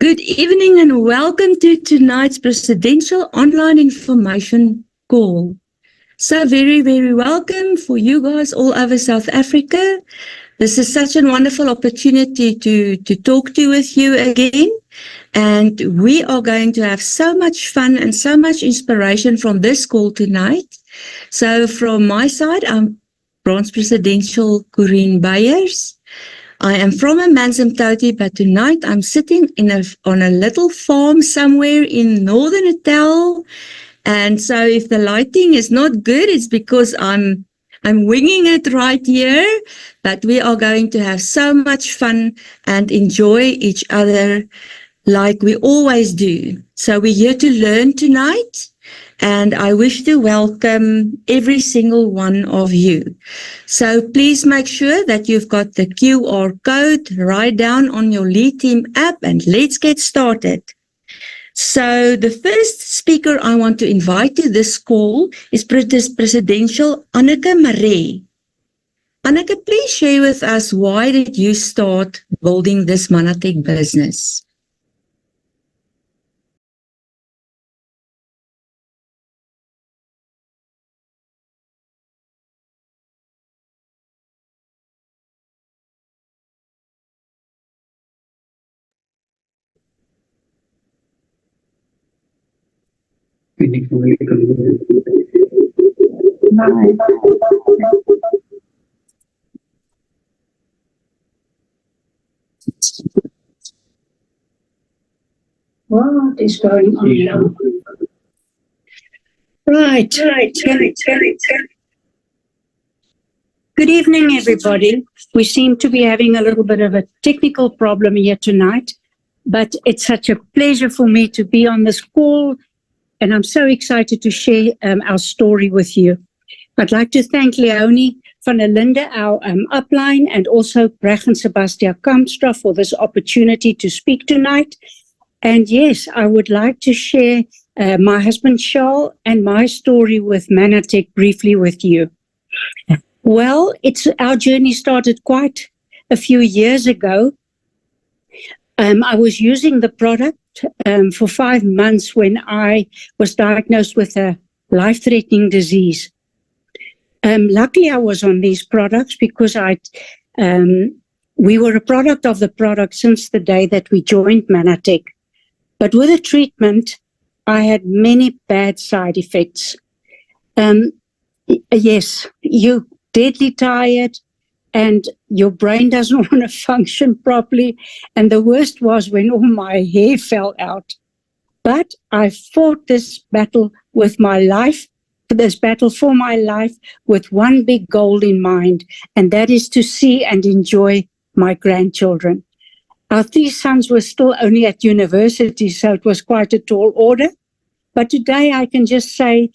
Good evening and welcome to tonight's presidential online information call. So very welcome for you guys all over South Africa. This is such a wonderful opportunity to talk to with you again. And we are going to have so much fun and so much inspiration from this call tonight. So from my side, I'm Bronze Presidential Corinne Beyers. I am from Amanzimtoti, but tonight I'm sitting on a little farm somewhere in northern Natal. And so if the lighting is not good, it's because I'm winging it right here. But we are going to have so much fun and enjoy each other like we always do. So we're here to learn tonight. And I wish to welcome every single one of you. So please make sure that you've got the QR code right down on your Lead Team app, and let's get started. So the first speaker I want to invite to this call is Presidential Anneke Maree. Anneke, please share with us, why did you start building this Manatech business? What is going on now? Right. Good evening, everybody. We seem to be having a little bit of a technical problem here tonight, but it's such a pleasure for me to be on this call, and I'm so excited to share our story with you. I'd like to thank Leonie van der Linde, our upline, and also Breg and Sebastian Kamstra for this opportunity to speak tonight. And yes, I would like to share my husband Charles and my story with Manatech briefly with you. Well, our journey started quite a few years ago. I was using the product for 5 months when I was diagnosed with a life-threatening disease. Luckily, I was on these products because we were a product of the product since the day that we joined Manatech. But with the treatment, I had many bad side effects. Yes, you're deadly tired and your brain doesn't want to function properly. And the worst was when all my hair fell out. But I fought this battle with my life, this battle for my life with one big goal in mind, and that is to see and enjoy my grandchildren. Our 3 sons were still only at university, so it was quite a tall order. But today I can just say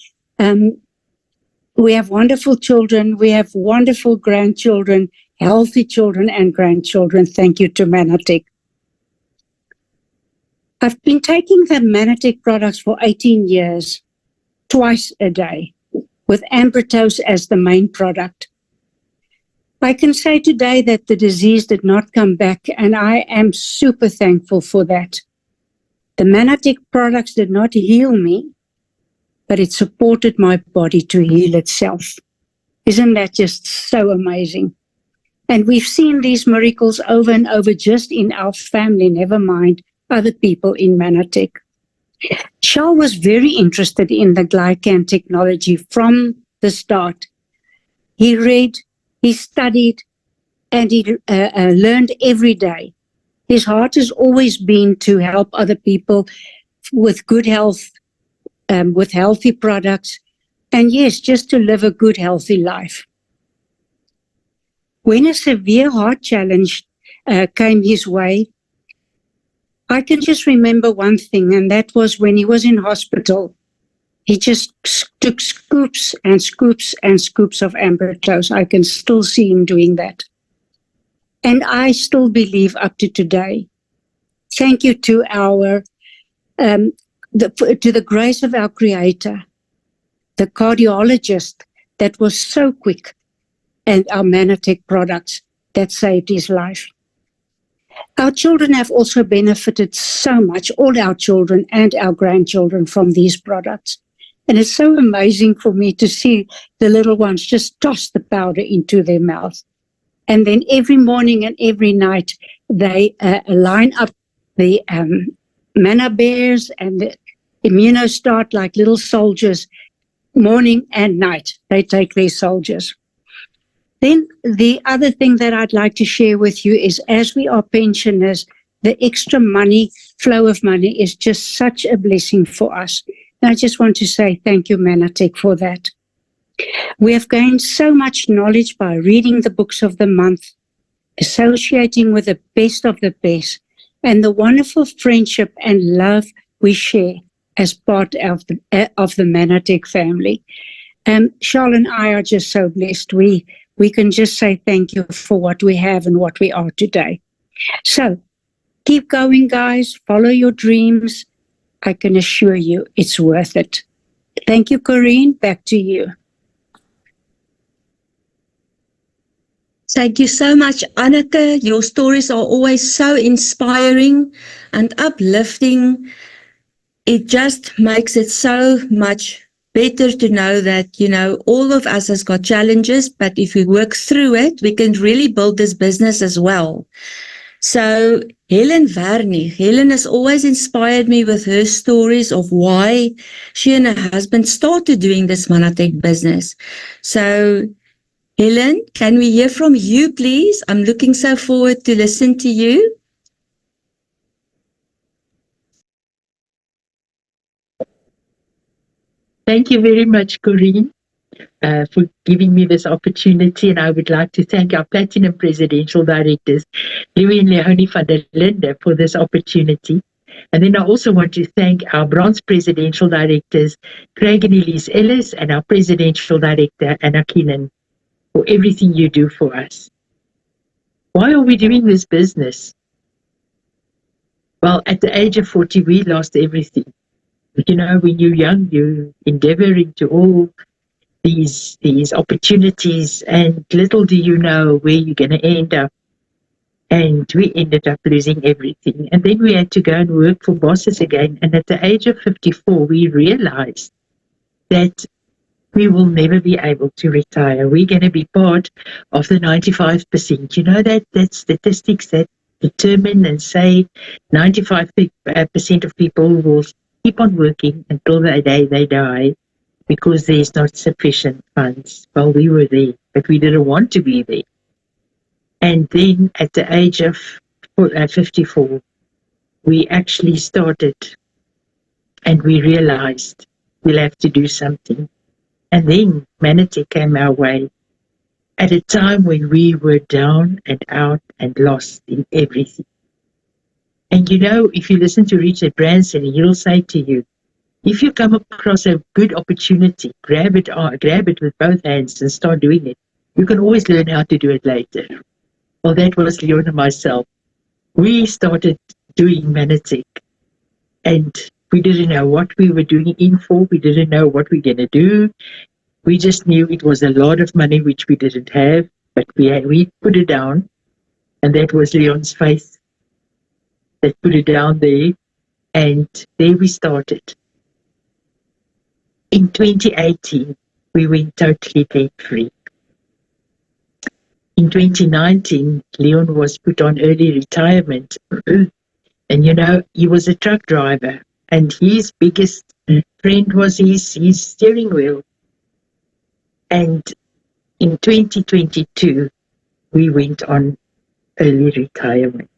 we have wonderful children, we have wonderful grandchildren, healthy children and grandchildren. Thank you to Manatech. I've been taking the Manatech products for 18 years, twice a day, with Ambrotose as the main product. I can say today that the disease did not come back, and I am super thankful for that. The Manatech products did not heal me, but it supported my body to heal itself. Isn't that just so amazing? And we've seen these miracles over and over just in our family, never mind other people in Manatech. Charles was very interested in the glycan technology from the start. He read, he studied, and he learned every day. His heart has always been to help other people with good health, with healthy products, and yes, just to live a good, healthy life. When a severe heart challenge came his way, I can just remember one thing, and that was when he was in hospital. He just took scoops and scoops and scoops of Ambrotose. I can still see him doing that. And I still believe up to today. Thank you to to the grace of our Creator, the cardiologist that was so quick, and our Manatech products that saved his life. Our children have also benefited so much, all our children and our grandchildren, from these products. And it's so amazing for me to see the little ones just toss the powder into their mouth. And then every morning and every night, they line up the Manna Bears and the Immunostart like little soldiers, morning and night. They take their soldiers. Then the other thing that I'd like to share with you is, as we are pensioners, the extra money, flow of money, is just such a blessing for us. And I just want to say thank you, Manatech, for that. We have gained so much knowledge by reading the books of the month, associating with the best of the best, and the wonderful friendship and love we share as part of the Manatech family. Charl and I are just so blessed. We can just say thank you for what we have and what we are today. So keep going, guys. Follow your dreams. I can assure you it's worth it. Thank you, Corinne. Back to you. Thank you so much, Anneke. Your stories are always so inspiring and uplifting. It just makes it so much better to know that, you know, all of us has got challenges, but if we work through it, we can really build this business as well. So Helen Varney, Helen has always inspired me with her stories of why she and her husband started doing this Manatech business. So Helen, can we hear from you, please? I'm looking so forward to listen to you. Thank you very much, Corinne, for giving me this opportunity. And I would like to thank our Platinum Presidential Directors, Louis and Leonie van der Linde, for this opportunity. And then I also want to thank our Bronze Presidential Directors, Craig and Elise Ellis, and our Presidential Director, Anna Keenan, for everything you do for us. Why are we doing this business? Well, at the age of 40, we lost everything. You know, when you're young, you're endeavoring to all these opportunities, and little do you know where you're going to end up. And we ended up losing everything. And then we had to go and work for bosses again. And at the age of 54, we realized that we will never be able to retire. We're going to be part of the 95%. You know, that statistics that determine and say 95% of people will keep on working until the day they die because there's not sufficient funds. Well, we were there, but we didn't want to be there. And then at the age of 54, we actually started and we realized we'll have to do something. And then Manatech came our way at a time when we were down and out and lost in everything. And you know, if you listen to Richard Branson, he'll say to you, if you come across a good opportunity, grab it with both hands and start doing it. You can always learn how to do it later. Well, that was Leon and myself. We started doing Manatech, and we didn't know what we were doing it in for. We didn't know what we were going to do. We just knew it was a lot of money, which we didn't have, but we put it down, and that was Leon's faith that put it down there, and there we started. In 2018, we went totally debt-free. In 2019, Leon was put on early retirement, and you know, he was a truck driver, and his biggest friend was his steering wheel. And in 2022, we went on early retirement.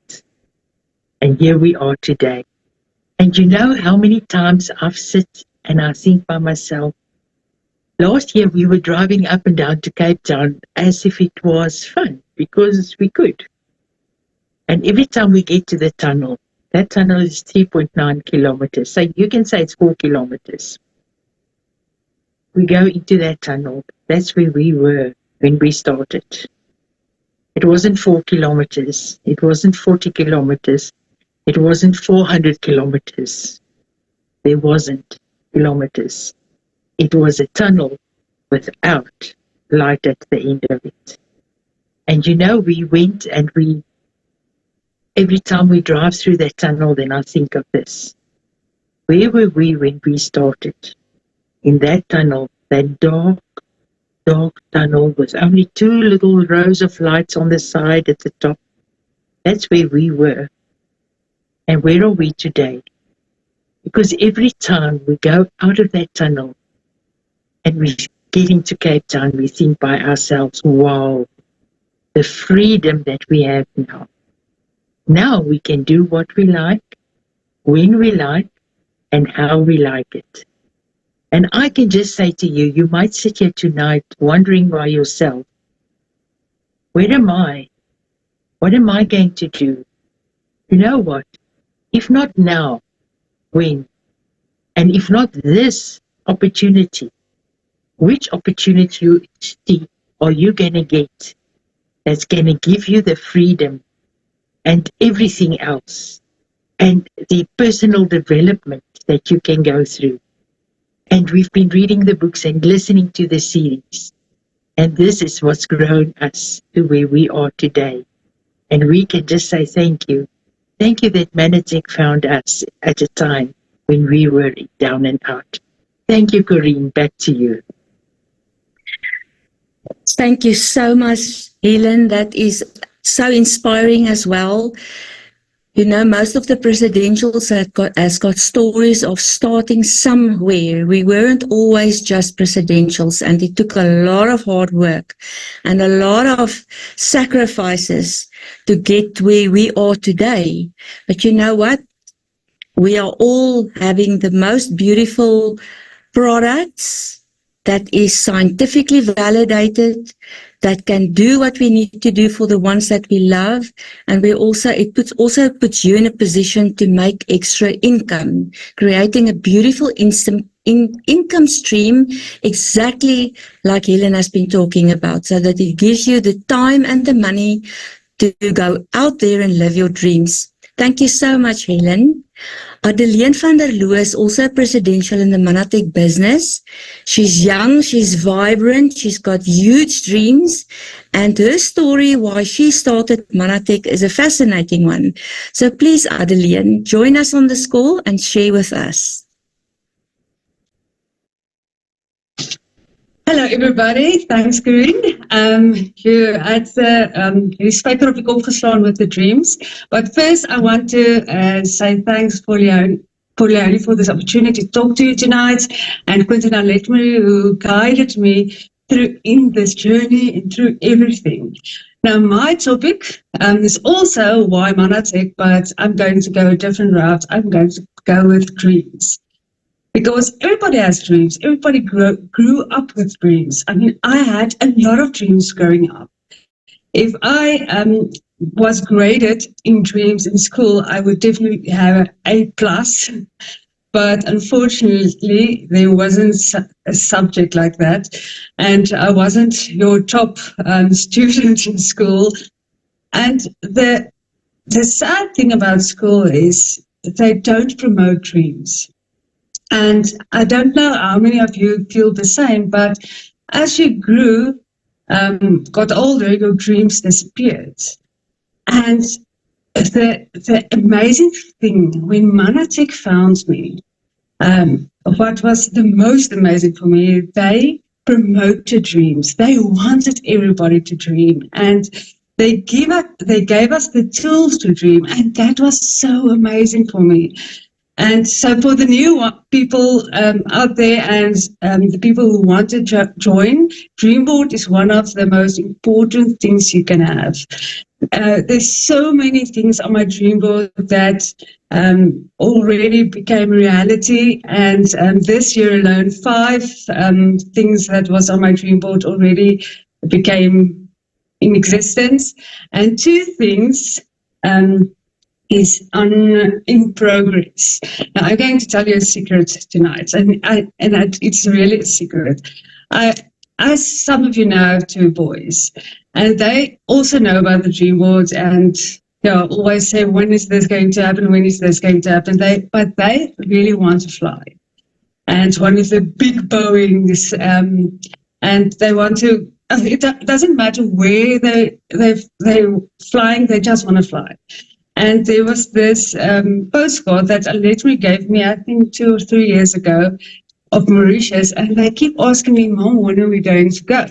And here we are today. And you know how many times I've sit and I think by myself, last year we were driving up and down to Cape Town as if it was fun, because we could. And every time we get to the tunnel, that tunnel is 3.9 kilometers. So you can say it's 4 kilometers. We go into that tunnel. That's where we were when we started. It wasn't 4 kilometers. It wasn't 40 kilometers. It wasn't 400 kilometers. There wasn't kilometers. It was a tunnel without light at the end of it. And you know, we went and we every time we drive through that tunnel, then I think of this. Where were we when we started? In that tunnel, that dark, dark tunnel with only 2 little rows of lights on the side at the top. That's where we were. And where are we today? Because every time we go out of that tunnel and we get into Cape Town, we think by ourselves, wow, the freedom that we have now. Now we can do what we like, when we like, and how we like it. And I can just say to you, you might sit here tonight wondering by yourself, where am I? What am I going to do? You know what? If not now, when? And if not this opportunity, which opportunity are you going to get that's going to give you the freedom and everything else and the personal development that you can go through? And we've been reading the books and listening to the series. And this is what's grown us to where we are today. And we can just say thank you. Thank you that Manatech found us at a time when we were down and out. Thank you, Corinne. Back to you. Thank you so much, Helen. That is so inspiring as well. You know, most of the presidentials has got stories of starting somewhere. We weren't always just presidentials, and it took a lot of hard work and a lot of sacrifices to get where we are today. But you know what? We are all having the most beautiful products that is scientifically validated, that can do what we need to do for the ones that we love. And it also puts you in a position to make extra income, creating a beautiful income stream, exactly like Helen has been talking about, so that it gives you the time and the money to go out there and live your dreams. Thank you so much, Helen. Adeline van der Loo is also presidential in the Manatech business. She's young, she's vibrant, she's got huge dreams, and her story why she started Manatech is a fascinating one. So please, Adeline, join us on this call and share with us. Hallo everybody, thanks Corinne. You spijker op je kop geslaan with the dreams. But first I want to say thanks for Leonie for this opportunity to talk to you tonight, and Quentin Aletmary who guided me through in this journey and through everything. Now my topic is also why Manatech, but I'm going to go a different route. I'm going to go with dreams. Because everybody has dreams. Everybody grew up with dreams. I mean, I had a lot of dreams growing up. If I was graded in dreams in school, I would definitely have an A+. But unfortunately, there wasn't a subject like that. And I wasn't your top student in school. And the sad thing about school is that they don't promote dreams. And I don't know how many of you feel the same, but as you grew, got older, your dreams disappeared. And the amazing thing, when Manatech found me, what was the most amazing for me, they promoted dreams. They wanted everybody to dream. And they gave us the tools to dream. And that was so amazing for me. And so for the new people out there and the people who want to join, Dreamboard is one of the most important things you can have. There's so many things on my Dreamboard that already became reality. And this year alone, 5 things that was on my Dreamboard already became in existence. And 2 things is in progress. Now, I'm going to tell you a secret tonight, and it's really a secret. As some of you know, I have 2 boys, and they also know about the dream boards, and always say, when is this going to happen? When is this going to happen? But they really want to fly, and one is the big Boeings, and they want to. It doesn't matter where they're flying; they just want to fly. And there was this postcard that Aletri gave me, I think 2 or 3 years ago, of Mauritius, and they keep asking me, Mom, when are we going to go?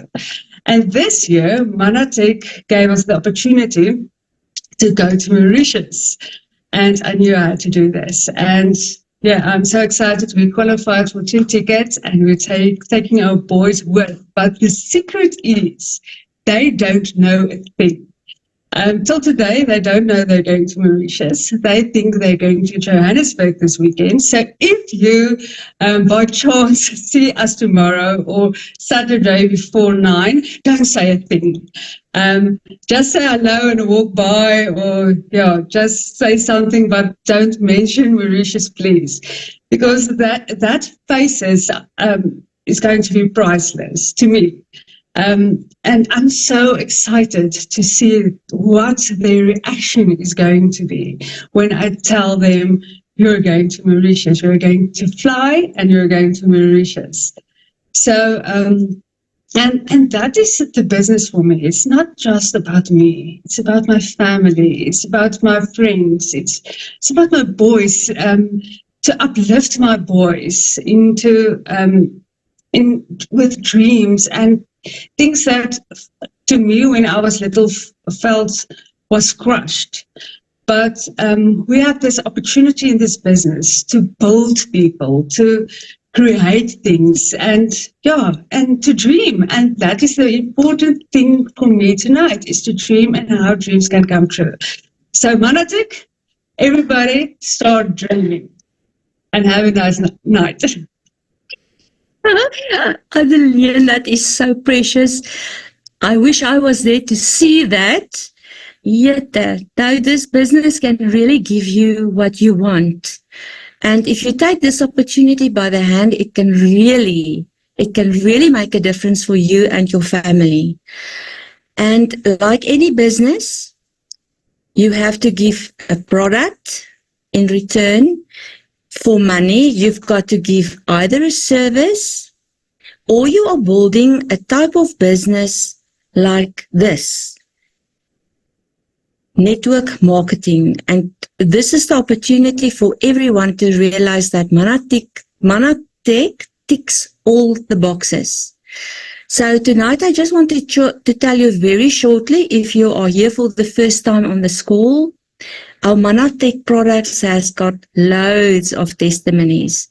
And this year, Manatech gave us the opportunity to go to Mauritius, and I knew I had to do this. And yeah, I'm so excited. We qualified for 2 tickets, and we're taking our boys with. But the secret is they don't know a thing. Till today, they don't know they're going to Mauritius. They think they're going to Johannesburg this weekend. So if you, by chance, see us tomorrow or Saturday before 9, don't say a thing. Just say hello and walk by, or just say something, but don't mention Mauritius, please, because that faces is going to be priceless to me. And I'm so excited to see what their reaction is going to be when I tell them, you're going to Mauritius, you're going to fly and you're going to Mauritius. So, and that is the business for me. It's not just about me. It's about my family. It's about my friends. It's about my boys, to uplift my boys into, with dreams and things that to me when I was little felt was crushed. But we have this opportunity in this business to build people, to create things, and to dream. And that is the important thing for me tonight, is to dream and how dreams can come true. So Manatech, everybody start dreaming and have a nice night. Adeline, that is so precious. I wish I was there to see that. Yet, though this business can really give you what you want. And if you take this opportunity by the hand, it can really make a difference for you and your family. And like any business, you have to give a product in return. For money, you've got to give either a service, or you are building a type of business like this. Network marketing. And this is the opportunity for everyone to realize that Manatech ticks all the boxes. So tonight I just wanted to tell you very shortly, if you are here for the first time on the call, our Manatech products has got loads of testimonies,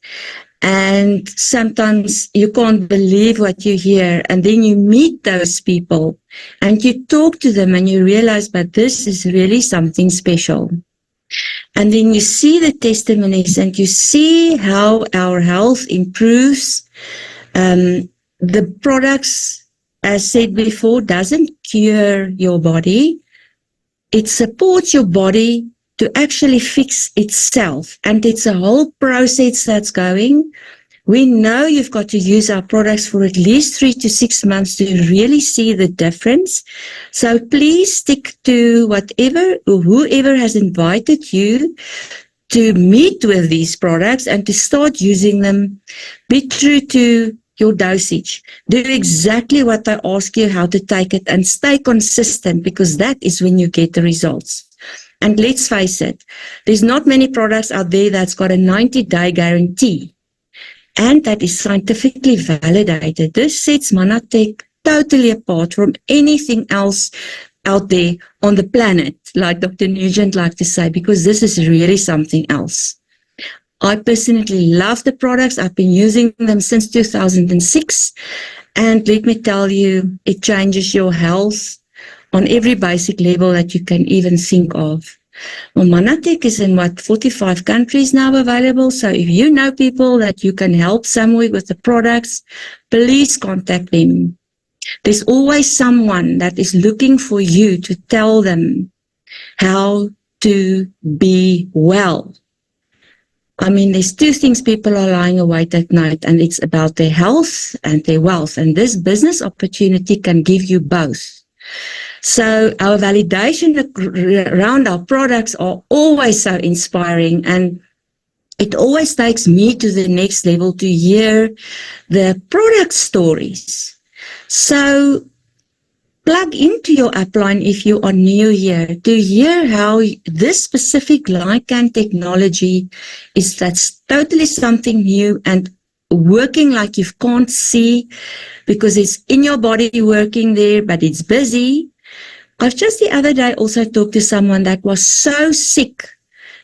and sometimes you can't believe what you hear, and then you meet those people and you talk to them and you realize, but this is really something special. And then you see the testimonies and you see how our health improves. The products, as said before, doesn't cure your body. It supports your body to actually fix itself. And it's a whole process that's going. We know you've got to use our products for at least 3 to 6 months to really see the difference. So please stick to whoever has invited you to meet with these products and to start using them. Be true to your dosage. Do exactly what I ask you, how to take it, and stay consistent, because that is when you get the results. And let's face it, there's not many products out there that's got a 90-day guarantee. And that is scientifically validated. This sets Manatech totally apart from anything else out there on the planet, like Dr. Nugent likes to say, because this is really something else. I personally love the products. I've been using them since 2006. And let me tell you, it changes your health on every basic level that you can even think of. Well, Manatech is in 45 countries now available. So if you know people that you can help somewhere with the products, please contact them. There's always someone that is looking for you to tell them how to be well. I mean, there's 2 things people are lying awake at night, and it's about their health and their wealth. And this business opportunity can give you both. So our validation around our products are always so inspiring, and it always takes me to the next level to hear the product stories. So plug into your upline if you are new here to hear how this specific Lycan technology that's totally something new and working like you can't see because it's in your body working there, but it's busy. I've just the other day also talked to someone that was so sick,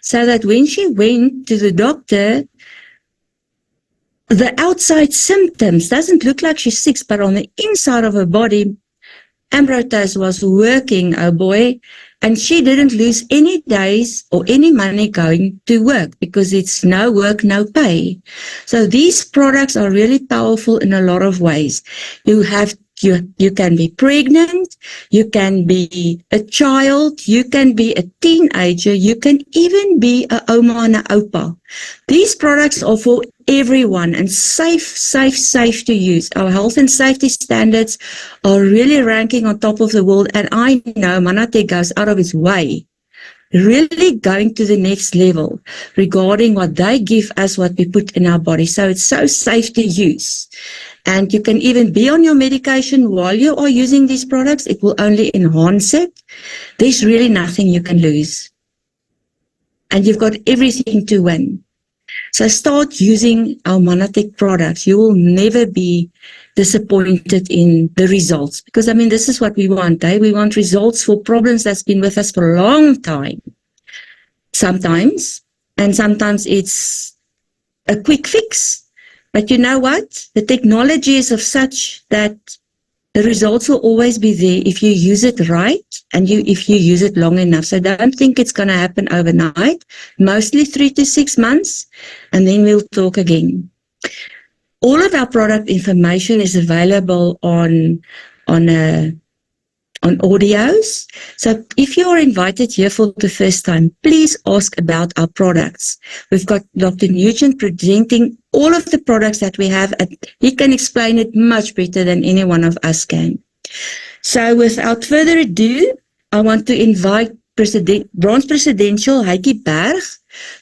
so that when she went to the doctor, the outside symptoms doesn't look like she's sick, but on the inside of her body, Ambrotase was working, oh boy, and she didn't lose any days or any money going to work because it's no work, no pay. So these products are really powerful in a lot of ways. You can be pregnant, you can be a child, you can be a teenager, you can even be a oma and a opa. These products are for everyone and safe to use. Our health and safety standards are really ranking on top of the world, and I know Manatech goes out of its way, really going to the next level regarding what they give us, what we put in our body. So it's so safe to use. And you can even be on your medication while you are using these products. It will only enhance it. There's really nothing you can lose. And you've got everything to win. So start using our Manatech products. You will never be disappointed in the results. Because, I mean, this is what we want. We want results for problems that's been with us for a long time. Sometimes. And sometimes it's a quick fix. But you know what? The technology is of such that the results will always be there if you use it right and if you use it long enough. So don't think it's going to happen overnight. Mostly 3 to 6 months, and then we'll talk again. All of our product information is available on audios. So if you're invited here for the first time, please ask about our products. We've got Dr. Nugent presenting all of the products that we have, and he can explain it much better than any one of us can. So without further ado, I want to invite Branch Presidential Heike Berg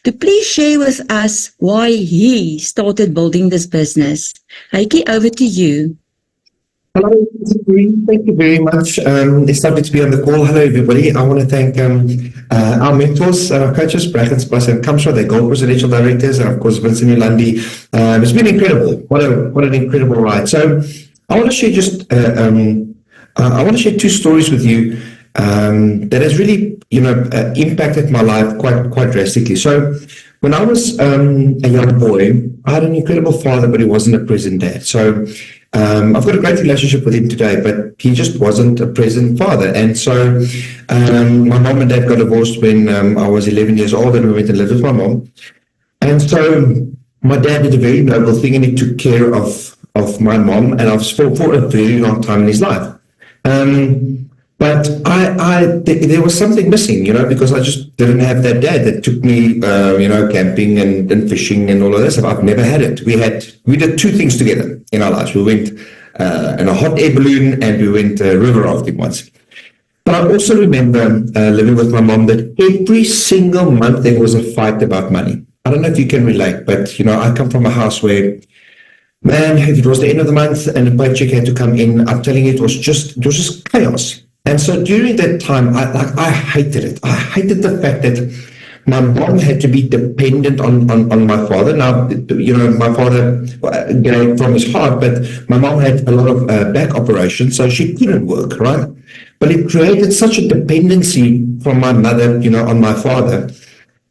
to please share with us why he started building this business. Heike, over to you. Hello, thank you very much. It's lovely to be on the call. Hello, everybody. I want to thank our mentors, our coaches, Brackens Plus and Kamsra, the Gold Presidential Directors, and of course, Vincent Yolandi. It's been incredible. What an incredible ride. So I want to share I want to share 2 stories with you that has really, impacted my life quite drastically. So when I was a young boy, I had an incredible father, but he wasn't a present dad. So I've got a great relationship with him today, but he just wasn't a present father. And so my mom and dad got divorced when I was 11 years old, and we went and lived with my mom. And so my dad did a very noble thing, and he took care of my mom, and I was for a very long time in his life. But there was something missing, because I just didn't have that dad that took me, camping and fishing and all of this. I've never had it. We did 2 things together in our lives. We went in a hot air balloon, and we went river rafting once. But I also remember living with my mom that every single month there was a fight about money. I don't know if you can relate, but I come from a house where, man, if it was the end of the month and the paycheck had to come in, I'm telling you, it was just chaos. And so during that time, I hated it. I hated the fact that my mom had to be dependent on my father. Now, my father gave from his heart, but my mom had a lot of back operations, so she couldn't work, right? But it created such a dependency from my mother, on my father.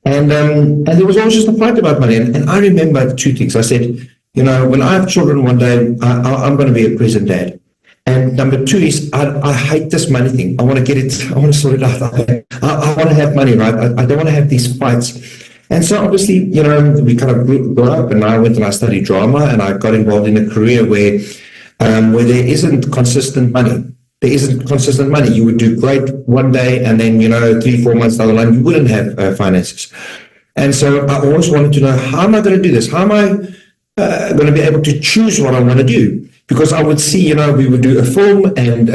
And there was always just a fight about money. And I remember 2 things. I said, when I have children one day, I'm going to be a present dad. And number 2 is I hate this money thing. I want to get it. I want to sort it out. I want to have money, right? I don't want to have these fights. And so obviously, we kind of grew up, and I went and I studied drama, and I got involved in a career where there isn't consistent money. There isn't consistent money. You would do great one day, and then 3-4 months down the line, you wouldn't have finances. And so I always wanted to know, how am I going to do this? How am I going to be able to choose what I want to do? Because I would see, we would do a film, and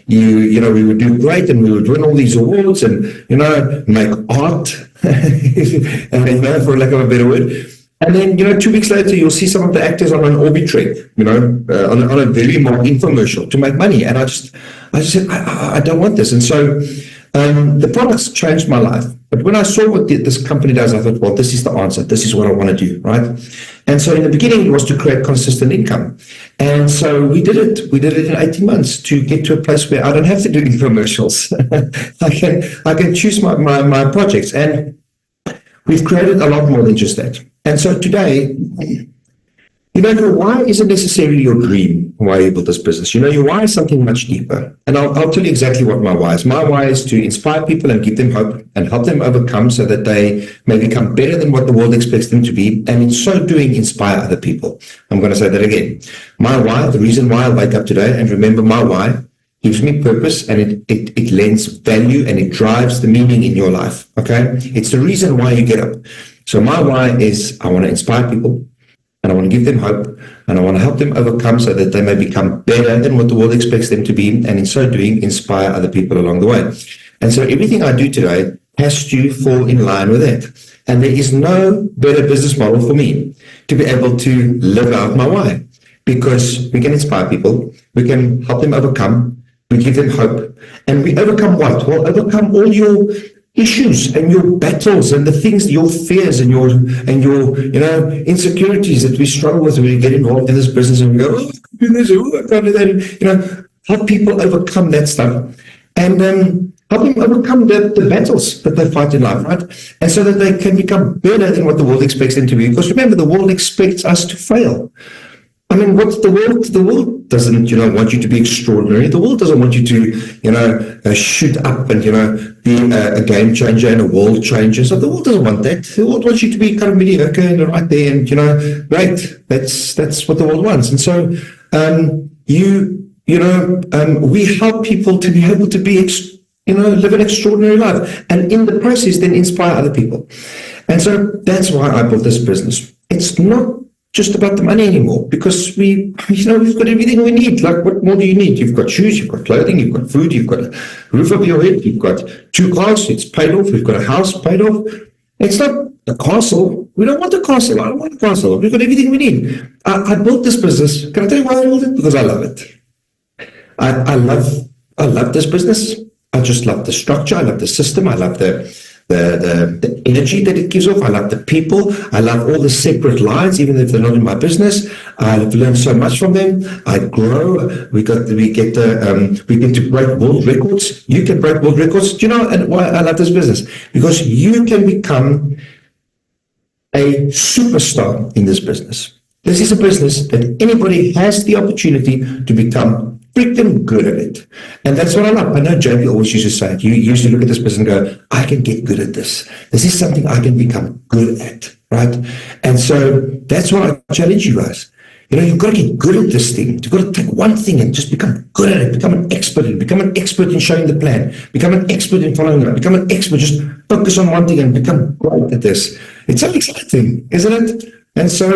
we would do great, and we would win all these awards, and make art, for lack of a better word. And then, 2 weeks later, you'll see some of the actors on an Orbi trek, on a very mock infomercial to make money. And I just said, I don't want this. And so the products changed my life. But when I saw what this company does, I thought, well, this is the answer. This is what I want to do, right? And so in the beginning, it was to create consistent income. And so we did it. We did it in 18 months to get to a place where I don't have to do infomercials. I can choose my projects. And we've created a lot more than just that. And so today, your why isn't necessarily your dream, why you built this business. Your why is something much deeper. And I'll tell you exactly what my why is. My why is to inspire people and give them hope and help them overcome so that they may become better than what the world expects them to be. And in so doing, inspire other people. I'm going to say that again. My why, the reason why I wake up today, and remember my why, gives me purpose, and it lends value, and it drives the meaning in your life. Okay? It's the reason why you get up. So my why is I want to inspire people, and I want to give them hope, and I want to help them overcome so that they may become better than what the world expects them to be, and in so doing, inspire other people along the way. And so everything I do today has to fall in line with that. And there is no better business model for me to be able to live out my why, because we can inspire people, we can help them overcome, we give them hope, and we overcome what? Well, overcome all your issues and your battles and the things, your fears and your insecurities that we struggle with when we get involved in this business, and we go, oh, I can't do this, oh, I can't do that. Help people overcome that stuff, and help them overcome the battles that they fight in life, right? And so that they can become better than what the world expects them to be. Because remember, the world expects us to fail. I mean, what's the world doesn't, want you to be extraordinary. The world doesn't want you to, shoot up and, be a game changer and a world changer. So the world doesn't want that. The world wants you to be kind of mediocre and right there and, great. That's what the world wants. And so, we help people to be able to be, live an extraordinary life. And in the process, then inspire other people. And so that's why I built this business. It's not just about the money anymore, because we've got everything we need. Like, what more do you need? You've got shoes, you've got clothing, you've got food, you've got a roof over your head, you've got 2 cars, it's paid off, we've got a house paid off. It's not a castle. We don't want a castle. I don't want a castle. We've got everything we need. I built this business. Can I tell you why I built it? Because I love it. I love this business. I just love the structure. I love the system. I love the energy that it gives off. I love the people. I love all the separate lines, even if they're not in my business. I've learned so much from them. I grow. We get to break world records. You can break world records. Do you know why I love this business? Because you can become a superstar in this business. This is a business that anybody has the opportunity to become freaking good at it. And that's what I love. I know Jamie always used to say it. You used to look at this business and go, I can get good at this. This is something I can become good at, right? And so that's what I challenge you guys. You've got to get good at this thing. You've got to take one thing and just become good at it. Become an expert in it. Become an expert in showing the plan. Become an expert in following it. Become an expert. Just focus on one thing and become great at this. It's so exciting, isn't it? And so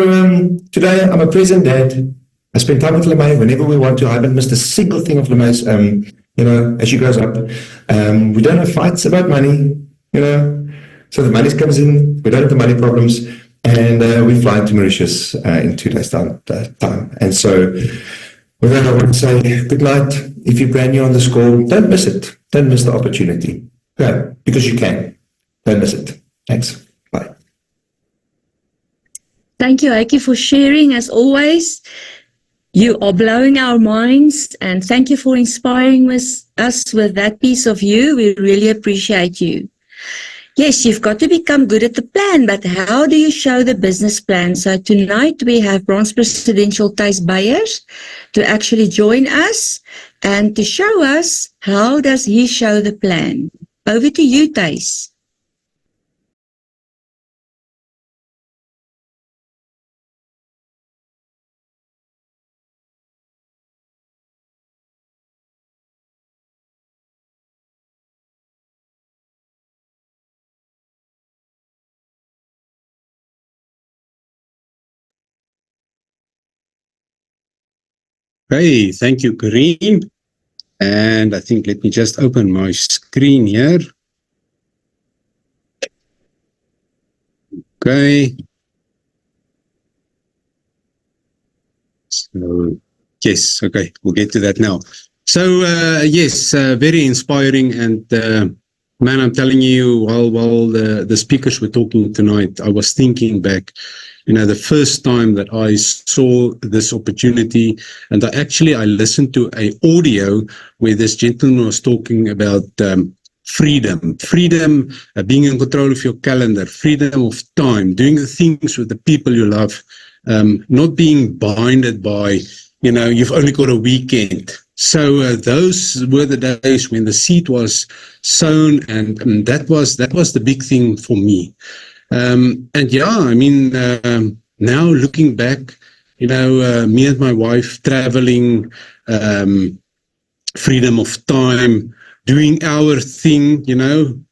today I'm a present dad. I spend time with Lemay whenever we want to. I haven't missed a single thing of Lemay's, as she grows up. We don't have fights about money, so the money comes in. We don't have the money problems. And we fly to Mauritius in 2 days' time. And so with that, I want to say good night. If you're brand new on this call, don't miss it. Don't miss the opportunity. Yeah, because you can. Don't miss it. Thanks. Bye. Thank you, Heike, for sharing as always. You are blowing our minds, and thank you for inspiring us with that piece of you. We really appreciate you. Yes, you've got to become good at the plan, but how do you show the business plan? So tonight we have Bronze Presidential Thys Beyers to actually join us and to show us how does he show the plan. Over to you, Thys. Hey, thank you, Kareem. And I think, let me just open my screen here. Okay. So, yes, okay, we'll get to that now. So, yes, very inspiring. And man, I'm telling you, while the speakers were talking tonight, I was thinking back, the first time that I saw this opportunity, and I listened to an audio where this gentleman was talking about freedom, being in control of your calendar, freedom of time, doing the things with the people you love, not being binded by, you've only got a weekend. So those were the days when the seed was sown, and that was the big thing for me. And yeah, I mean, now looking back, me and my wife traveling, freedom of time, doing our thing,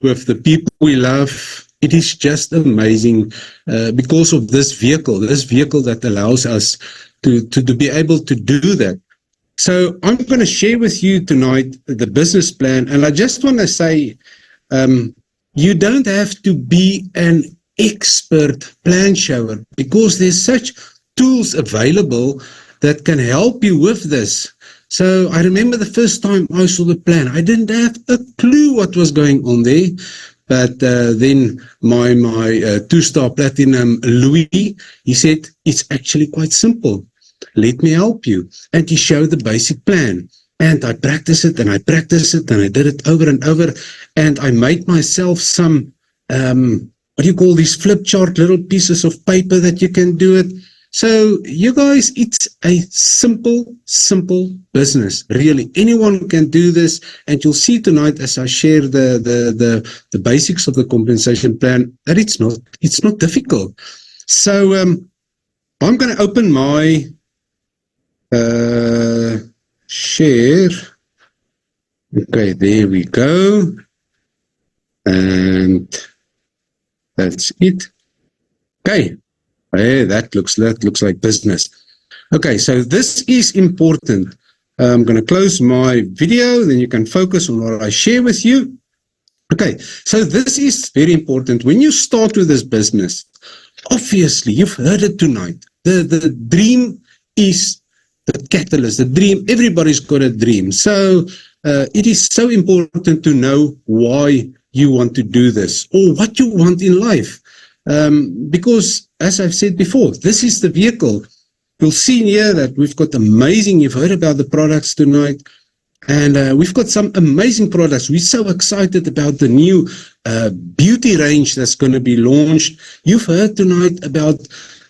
with the people we love. It is just amazing because of this vehicle that allows us to be able to do that. So I'm going to share with you tonight the business plan. And I just want to say, you don't have to be an expert plan shower because there's such tools available that can help you with this. So I remember the first time I saw the plan, I didn't have a clue what was going on there. But then my 2-star platinum Louis, he said, it's actually quite simple. Let me help you. And he showed the basic plan. And I practiced it and I did it over and over. And I made myself some, what do you call these flip chart little pieces of paper that you can do it. So you guys, it's a simple business. Really, anyone can do this. And you'll see tonight as I share the basics of the compensation plan that it's not difficult. So I'm going to open my share. Okay, there we go. And that's it. Okay. Hey, that looks like business. Okay, so this is important. I'm going to close my video, then you can focus on what I share with you. Okay, so this is very important. When you start with this business, obviously, you've heard it tonight. The dream is the catalyst, the dream. Everybody's got a dream. So it is so important to know why you want to do this or what you want in life. Because, as I've said before, this is the vehicle. You'll see here that we've got you've heard about the products tonight, and we've got some amazing products. We're so excited about the new beauty range that's going to be launched. You've heard tonight about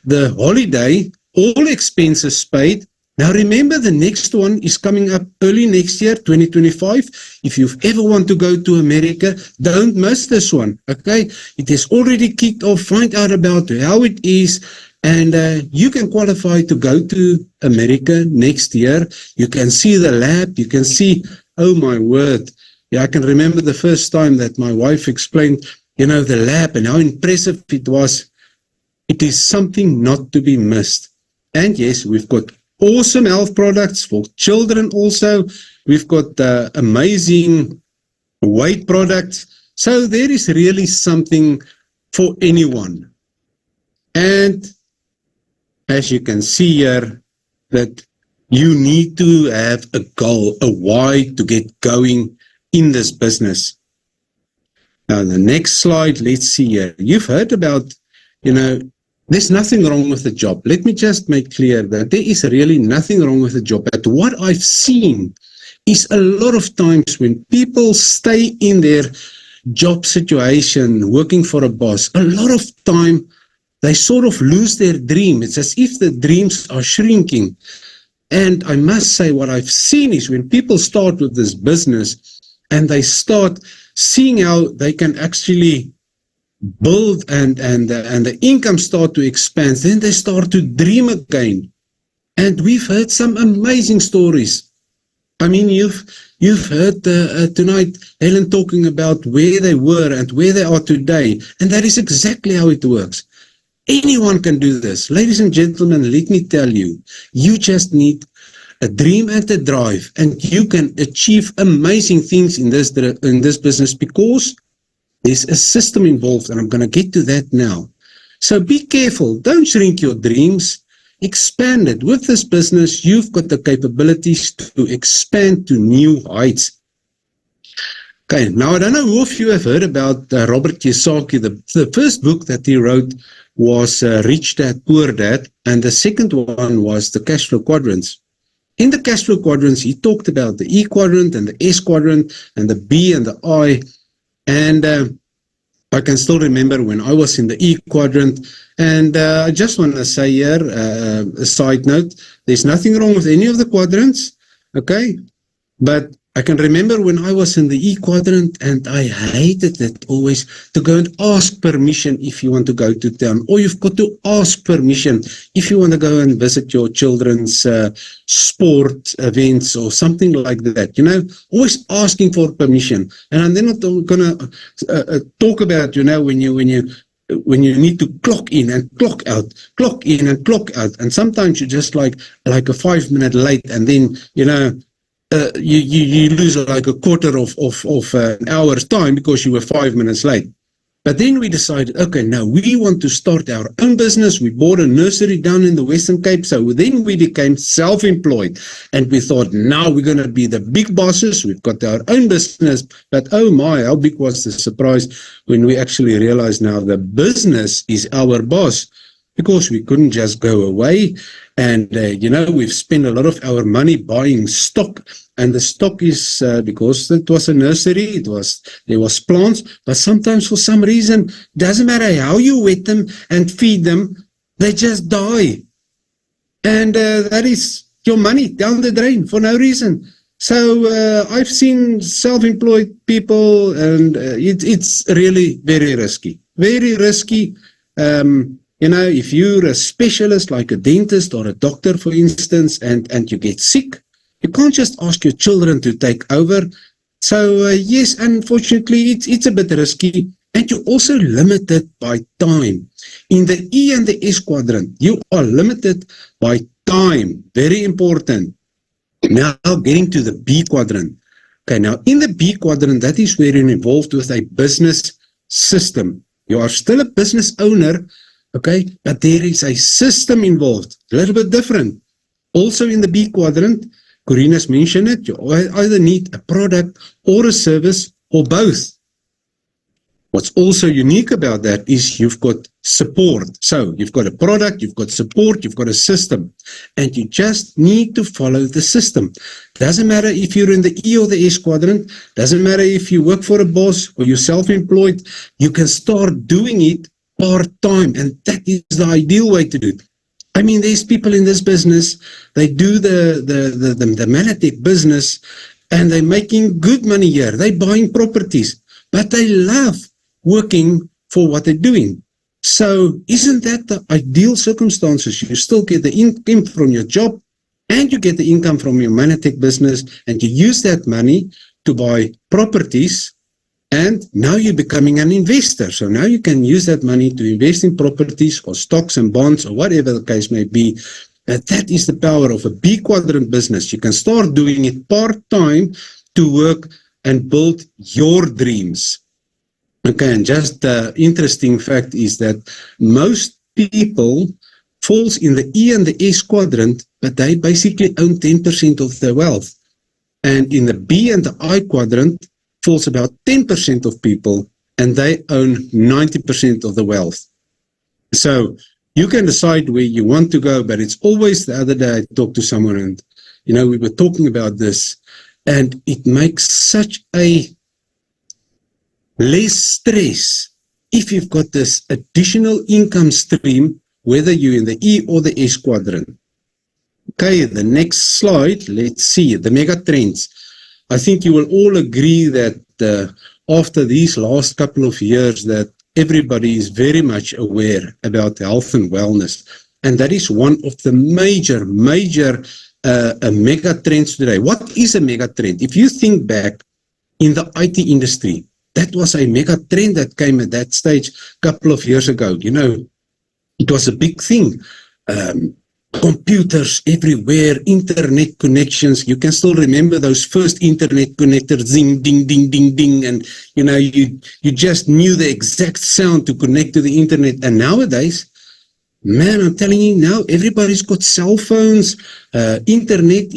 the holiday, all expenses paid. Now remember, the next one is coming up early next year, 2025. If you ever want to go to America, don't miss this one, okay? It has already kicked off. Find out about how it is, and you can qualify to go to America next year. You can see the lab. You can see, oh my word. Yeah, I can remember the first time that my wife explained, the lab and how impressive it was. It is something not to be missed. And yes, we've got awesome health products for children also. We've got amazing weight products. So there is really something for anyone. And as you can see here, that you need to have a goal, a why to get going in this business. Now, the next slide, let's see here. You've heard about, there's nothing wrong with the job. Let me just make clear that there is really nothing wrong with the job. But what I've seen is a lot of times when people stay in their job situation, working for a boss, a lot of time they sort of lose their dream. It's as if the dreams are shrinking. And I must say, what I've seen is when people start with this business and they start seeing how they can actually build and the income start to expand, then they start to dream again. And we've heard some amazing stories. I mean, you've heard tonight Helen talking about where they were and where they are today, and that is exactly how it works. Anyone can do this. Ladies and gentlemen, let me tell you, you just need a dream and a drive, and you can achieve amazing things in this business because there's a system involved, and I'm going to get to that now. So be careful. Don't shrink your dreams. expanded. With this business, you've got the capabilities to expand to new heights. Okay, now I don't know who of you have heard about Robert Kiyosaki. The first book that he wrote was Rich Dad, Poor Dad, and the second one was the Cash Flow Quadrants. In the Cash Flow Quadrants, he talked about the E quadrant and the S quadrant and the B and the I. And I can still remember when I was in the E quadrant. And I just want to say here, a side note, there's nothing wrong with any of the quadrants, okay? But I can remember when I was in the E quadrant, and I hated it always to go and ask permission if you want to go to town, or you've got to ask permission if you want to go and visit your children's sport events or something like that, you know, always asking for permission. And I'm then not going to talk about, you know, when you need to clock in and clock out, clock in and clock out. And sometimes you're just like a 5 minute late, and then, you know, you lose like a quarter of an hour's time because you were 5 minutes late. But then we decided, okay, now we want to start our own business. We bought a nursery down in the Western Cape. So then we became self-employed, and we thought, now we're going to be the big bosses. We've got our own business. But oh my, how big was the surprise when we actually realized now the business is our boss, because we couldn't just go away. And, you know, we've spent a lot of our money buying stock. And the stock is because it was a nursery, there was plants, but sometimes for some reason, doesn't matter how you wet them and feed them, they just die. And that is your money down the drain for no reason. So I've seen self-employed people, and it's really very risky. Very risky. You know, if you're a specialist like a dentist or a doctor, for instance, and you get sick, you can't just ask your children to take over. So yes, unfortunately, it's a bit risky, and you're also limited by time. In the E and the S quadrant, you are limited by time. Very important. Now getting to the B quadrant. Okay, now in the B quadrant, that is where you're involved with a business system. You are still a business owner, okay, but there is a system involved, a little bit different. Also in the B quadrant, Corina's mentioned it, you either need a product or a service or both. What's also unique about that is you've got support. So you've got a product, you've got support, you've got a system, and you just need to follow the system. Doesn't matter if you're in the E or the S quadrant, doesn't matter if you work for a boss or you're self-employed, you can start doing it part-time, and that is the ideal way to do it. I mean, there's people in this business, they do the Manatech business, and they're making good money here. They're buying properties, but they love working for what they're doing. So isn't that the ideal circumstances? You still get the income from your job, and you get the income from your Manatech business, and you use that money to buy properties. And now you're becoming an investor. So now you can use that money to invest in properties or stocks and bonds or whatever the case may be. And that is the power of a B quadrant business. You can start doing it part-time to work and build your dreams. Okay, and just the interesting fact is that most people falls in the E and the S quadrant, but they basically own 10% of their wealth. And in the B and the I quadrant, falls about 10% of people, and they own 90% of the wealth. So you can decide where you want to go, but it's always, the other day I talked to someone, and, you know, we were talking about this, and it makes such a less stress if you've got this additional income stream, whether you're in the E or the S quadrant. Okay, the next slide, let's see, the mega trends. I think you will all agree that after these last couple of years that everybody is very much aware about health and wellness. And that is one of the major mega trends today. What is a mega trend? If you think back in the IT industry, that was a mega trend that came at that stage a couple of years ago. You know, it was a big thing. Computers everywhere, internet connections. You can still remember those first internet connectors, zing, ding, ding, ding, ding. And, you know, you just knew the exact sound to connect to the internet. And nowadays, man, I'm telling you now, everybody's got cell phones. Internet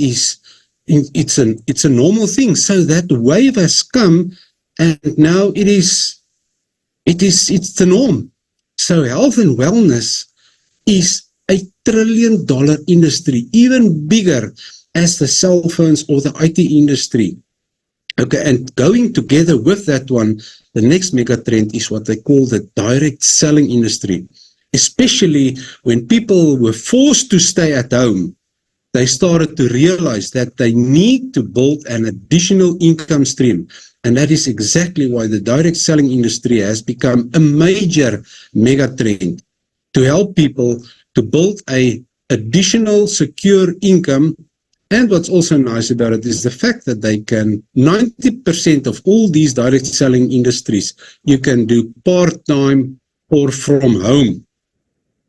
it's a normal thing. So that wave has come, and now it's the norm. So health and wellness is $1 trillion industry, even bigger as the cell phones or the IT industry. Okay, and going together with that one, the next mega trend is what they call the direct selling industry. Especially when people were forced to stay at home, they started to realize that they need to build an additional income stream. And that is exactly why the direct selling industry has become a major mega trend to help people to build a additional secure income. And what's also nice about it is the fact that they can, 90% of all these direct selling industries, you can do part-time or from home.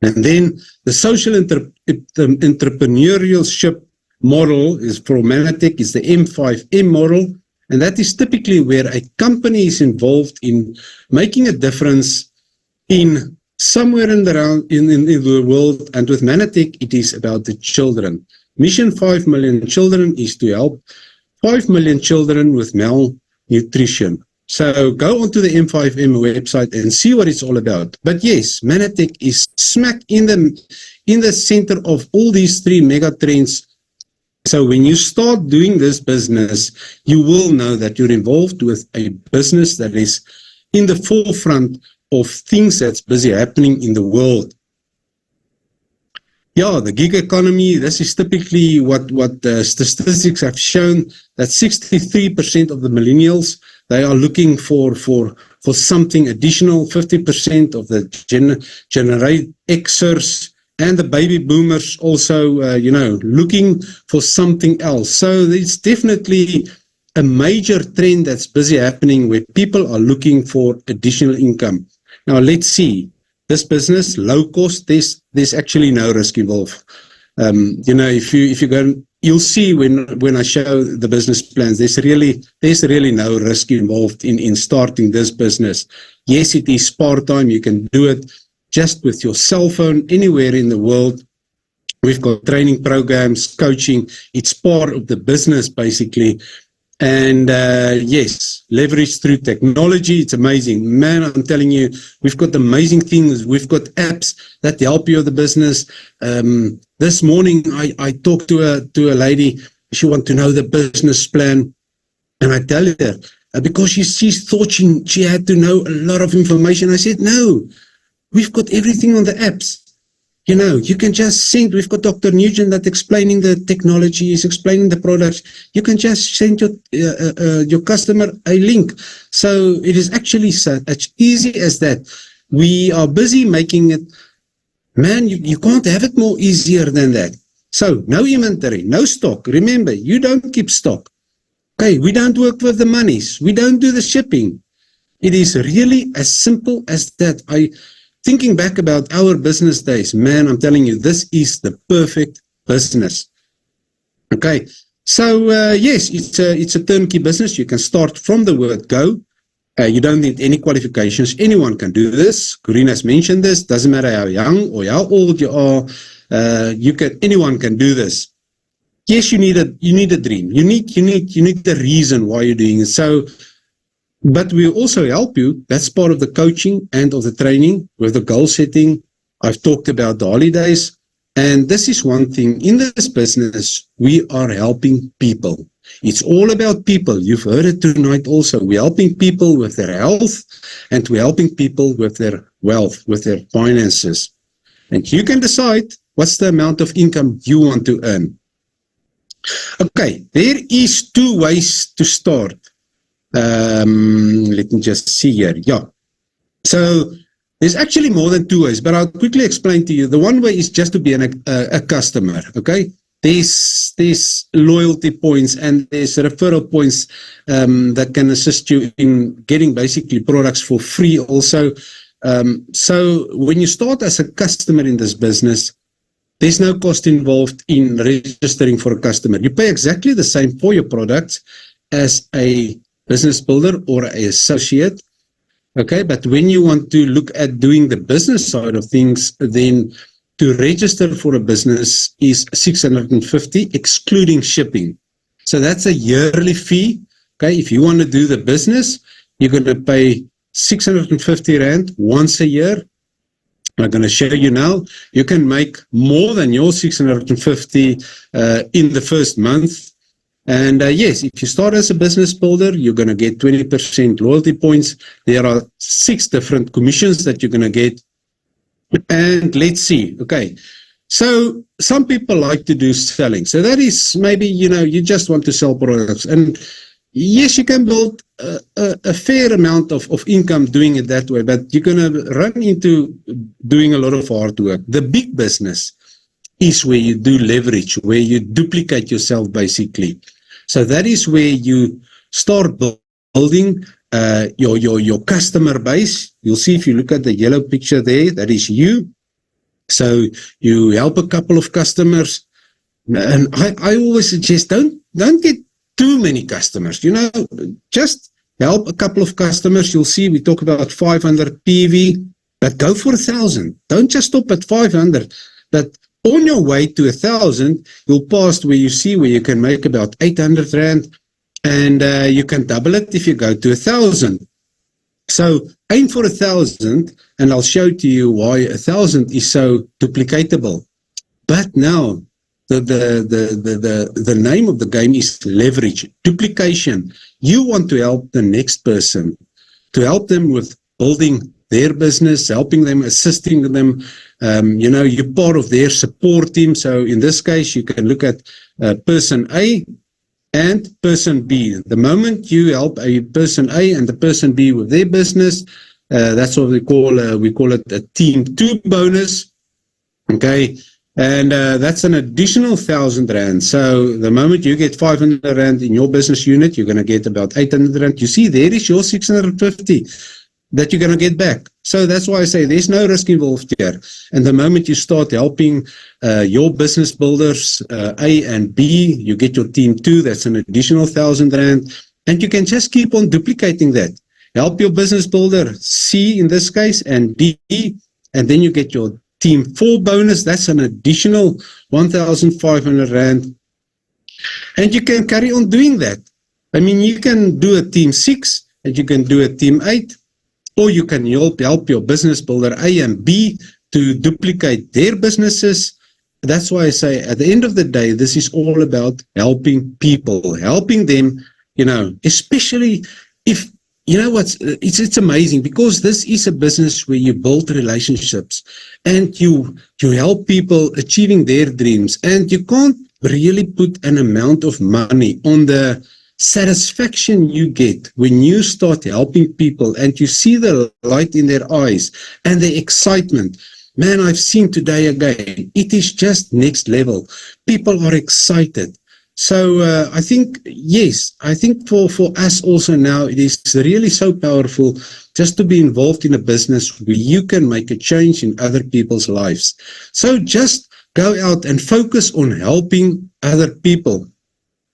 And then the social entrepreneurship model is for Manatech is the M5M model. And that is typically where a company is involved in making a difference in somewhere in the world. And with Manatech, it is about the children. Mission 5 million children is to help 5 million children with malnutrition. So go onto the M5M website and see what it's all about. But yes, Manatech is smack in the center of all these three mega trends. So when you start doing this business, you will know that you're involved with a business that is in the forefront of things that's busy happening in the world. Yeah, the gig economy, this is typically what the statistics have shown, that 63% of the millennials, they are looking for something additional. 50% of the Generation Xers and the baby boomers also, looking for something else. So there's definitely a major trend that's busy happening where people are looking for additional income. Now let's see. This business, low cost, there's actually no risk involved. If you go, you'll see when I show the business plans, there's really no risk involved in starting this business. Yes, it is part-time. You can do it just with your cell phone anywhere in the world. We've got training programs, coaching. It's part of the business, basically. And yes, leverage through technology. It's amazing. Man, I'm telling you, we've got amazing things. We've got apps that help you with the business. This morning, I talked to a lady. She wanted to know the business plan. And I tell her, because she thought she had to know a lot of information. I said, no, we've got everything on the apps. You can just send, we've got Dr. Nugent that's explaining the technology, is explaining the products. You can just send your customer a link. So it is actually such easy as that. We are busy making it, man, you can't have it more easier than that. So no inventory, no stock. Remember, you don't keep stock. Okay, we don't work with the monies. We don't do the shipping. It is really as simple as that. Thinking back about our business days, man, I'm telling you, this is the perfect business. Okay, so yes, it's a turnkey business. You can start from the word go. You don't need any qualifications. Anyone can do this. Corrine has mentioned this. Doesn't matter how young or how old you are. Anyone can do this. Yes, you need a dream. You need the reason why you're doing it. So. But we also help you. That's part of the coaching and of the training with the goal setting. I've talked about the holidays. And this is one thing. In this business, we are helping people. It's all about people. You've heard it tonight also. We're helping people with their health, and we're helping people with their wealth, with their finances. And you can decide what's the amount of income you want to earn. Okay, there is two ways to start. Let me just see here. Yeah. So there's actually more than two ways, but I'll quickly explain to you. The one way is just to be a customer. Okay. There's loyalty points and there's referral points that can assist you in getting basically products for free also. So when you start as a customer in this business, there's no cost involved in registering for a customer. You pay exactly the same for your products as a business builder or an associate. Okay, but when you want to look at doing the business side of things, then to register for a business is 650, excluding shipping. So that's a yearly fee. Okay, if you want to do the business, you're going to pay 650 Rand once a year. I'm going to show you now. You can make more than your 650 in the first month. And yes, if you start as a business builder, you're going to get 20% loyalty points. There are 6 different commissions that you're going to get. And let's see. Okay. So some people like to do selling. So that is maybe, you just want to sell products. And yes, you can build a fair amount of income doing it that way, but you're going to run into doing a lot of hard work. The big business is where you do leverage, where you duplicate yourself basically. So that is where you start building your customer base. You'll see if you look at the yellow picture there, that is you. So you help a couple of customers, and I always suggest don't get too many customers, just help a couple of customers. You'll see we talk about 500 PV, but go for 1,000. Don't just stop at 500, but on your way to 1,000, you'll pass where you can make about 800 Rand, and you can double it if you go to 1,000. So aim for 1,000, and I'll show to you why 1,000 is so duplicatable. But now, the name of the game is leverage, duplication. You want to help the next person, to help them with building their business, helping them, assisting them. You're part of their support team. So in this case, you can look at person A and person B. The moment you help a person A and the person B with their business, that's what we call it a team 2 bonus. Okay. And that's an additional 1,000 Rand. So the moment you get 500 Rand in your business unit, you're going to get about 800 Rand. You see, there is your 650 that you're going to get back. So that's why I say there's no risk involved here. And the moment you start helping your business builders, A and B, you get your team 2, that's an additional 1,000 Rand. And you can just keep on duplicating that. Help your business builder, C in this case, and D, and then you get your team 4 bonus. That's an additional 1,500 Rand. And you can carry on doing that. I mean, you can do a team 6 and you can do a team 8, or you can help your business builder A and B to duplicate their businesses. That's why I say at the end of the day, this is all about helping people, helping them, especially if, it's amazing because this is a business where you build relationships and you help people achieving their dreams, and you can't really put an amount of money on the satisfaction you get when you start helping people and you see the light in their eyes and the excitement. Man, I've seen today again, it is just next level. People are excited. So I think, yes, I think for us also now, it is really so powerful just to be involved in a business where you can make a change in other people's lives. So just go out and focus on helping other people.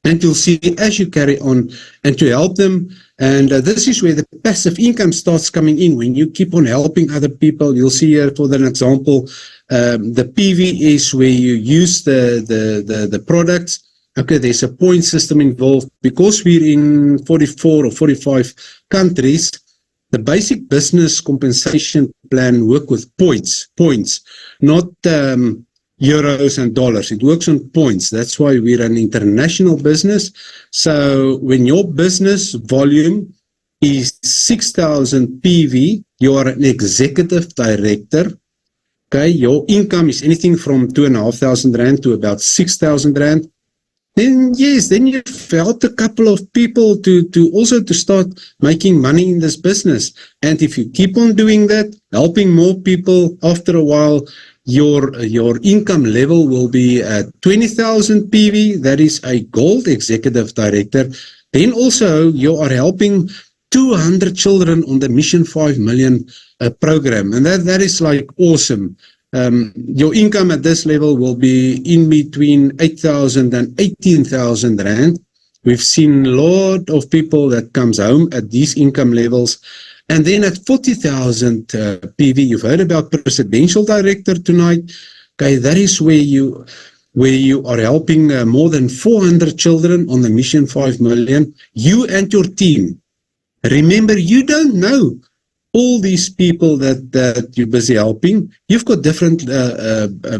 And you'll see as you carry on and to help them. And this is where the passive income starts coming in. When you keep on helping other people, you'll see here for an example, the PV is where you use the products. Okay, there's a point system involved. Because we're in 44 or 45 countries, the basic business compensation plan work with points, not euros and dollars. It works on points. That's why we're an international business. So when your business volume is 6,000 PV, you are an executive director. Okay, your income is anything from 2,500 Rand to about 6,000 Rand. Then yes, then you've helped a couple of people to also to start making money in this business. And if you keep on doing that, helping more people, after a while, your income level will be at 20,000 PV. That is a gold executive director. Then also you are helping 200 children on the Mission 5 Million program. And that is like awesome. Your income at this level will be in between 8,000 and 18,000 Rand. We've seen a lot of people that comes home at these income levels. And then at 40,000 PV, you've heard about presidential director tonight. Okay, that is where you are helping more than 400 children on the Mission 5 Million. You and your team. Remember, you don't know all these people that you're busy helping. You've got different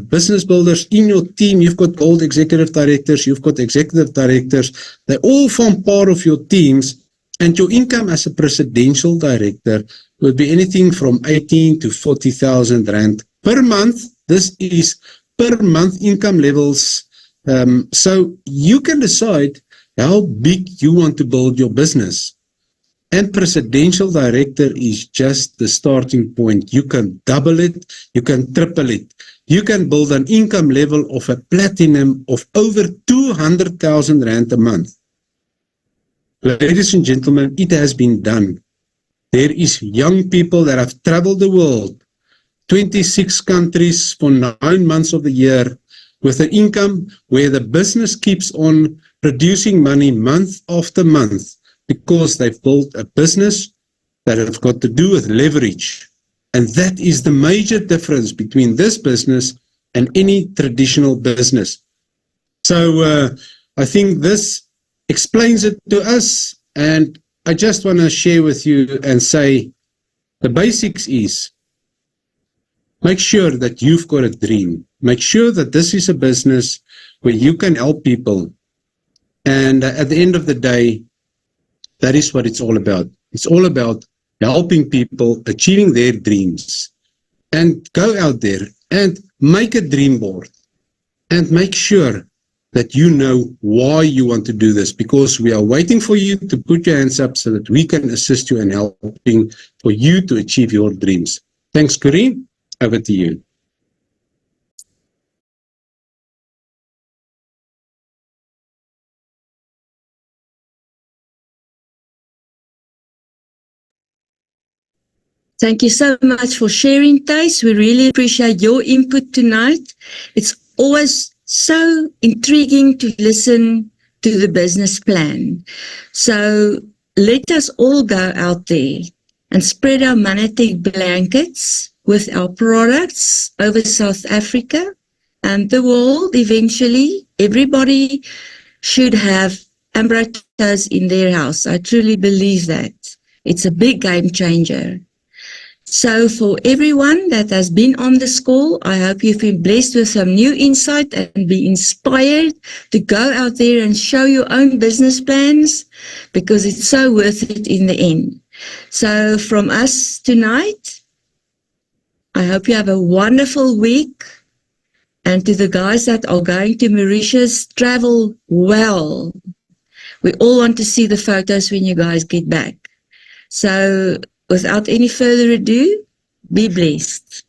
business builders in your team. You've got gold executive directors. You've got executive directors. They all form part of your teams. And your income as a presidential director would be anything from 18 to 40,000 rand per month. This is per month income levels. So you can decide how big you want to build your business. And presidential director is just the starting point. You can double it, you can triple it. You can build an income level of a platinum of over 200,000 rand a month. Ladies and gentlemen, it has been done. There is young people that have traveled the world, 26 countries for 9 months of the year, with an income where the business keeps on producing money month after month, because they've built a business that has got to do with leverage. And that is the major difference between this business and any traditional business. So I think this explains it to us, and I just want to share with you and say the basics is make sure that you've got a dream. Make sure that this is a business where you can help people. And at the end of the day, that is what it's all about. It's all about helping people achieving their dreams. And go out there and make a dream board and make sure that you know why you want to do this, because we are waiting for you to put your hands up so that we can assist you in helping for you to achieve your dreams. Thanks, Corinne. Over to you. Thank you so much for sharing, Thys. We really appreciate your input tonight. It's always so intriguing to listen to the business plan. So let us all go out there and spread our monetary blankets with our products over South Africa and the world. Eventually, everybody should have Ambrotos in their house. I truly believe that. It's a big game changer. So for everyone that has been on this call, I hope you've been blessed with some new insight and be inspired to go out there and show your own business plans, because it's so worth it in the end. So from us tonight, I hope you have a wonderful week. And to the guys that are going to Mauritius, travel well. We all want to see the photos when you guys get back. So without any further ado, be blessed.